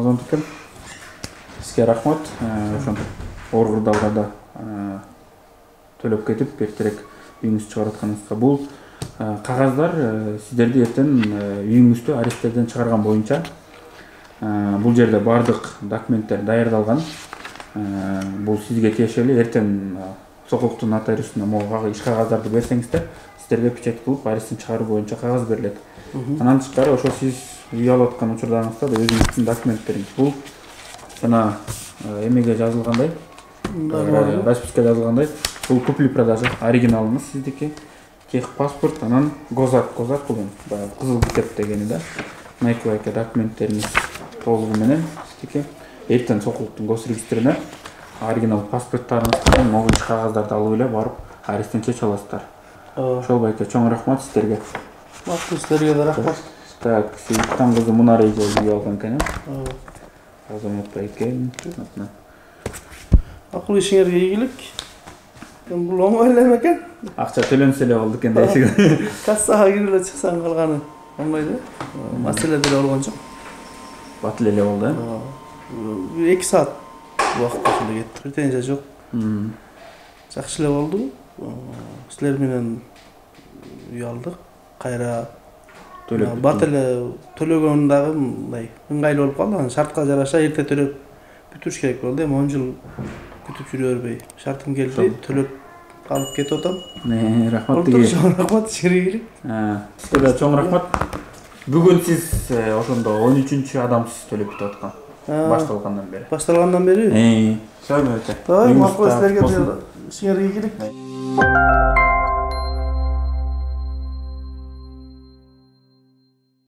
ошондук экен. Сизге рахмат. Ошон Оргурдалга да төлөп кетип эртерээк үйүңүздү чыгарып атканыңызга. Бул кагаздар сиздерди эртең үйүңүздү аресттерден чыгарган боюнча бул жерде бардык документтер даярдалган. Бул сизге тиешелүү. Эртең сокуктун нотариусуна могу иш кагыздарды берсеңиздер, сиздерге печать кылып аресттен чыгаруу боюнча кагаз берилет. Анан тышкары ошо сиз үй алып аткан учурдарыңызда да өзүңүздүн документтериңиз. Бул жана эмеге жазылгандай, расписка жазылгандай, бул купли-продажа оригиналыңыз сиздики, техпаспорт, анан госак бул баягы кызыл китеп дегени да. Найкыбайка документтериңиз толугу менен сиздики. Эртең сокуктун госрегистрине оригинал паспорттарыңыз менен могу иш кагаздарды алып эле барып аресттен чечип аласыздар. Ошол байке чоң рахмат сиздерге. Макул, сиздерге да рахмат. Так, Сейиттан кызы Мунара эже үй алган экен. Азамат байке. Макул, ишиңерге ийгилик. Бул оңой эле экен. Акча төлөнсө эле болду экен дейсиң. Кассага кирип эле чыксаң калганы оңой эле. Маселе деле болгон жок. Батыл эле болду, 2 саат убакыт эле кетти. Претензия жок. Жакшы эле болду. Силер менен үй алдык. Кайра төлөп бат эле төлөгөн дагы мындай ыңгайлуу болуп калды. Анан шартка жараша эрте төлөп бүтүрүш керек болду. Эми 10 жыл күтүп жүрө бербей. Шартым келди, төлөп алып кетип атам. Рахмат деге. Чоң рахмат, сиңерге. Сизге да чоң рахмат. Бүгүн сиз ошондо 13-чү адамсыз төлөп бүтүп аткан. Башталгандан бери. Башталгандан бери? Сау өтө. Макул, силерге сиңерге ийгилик.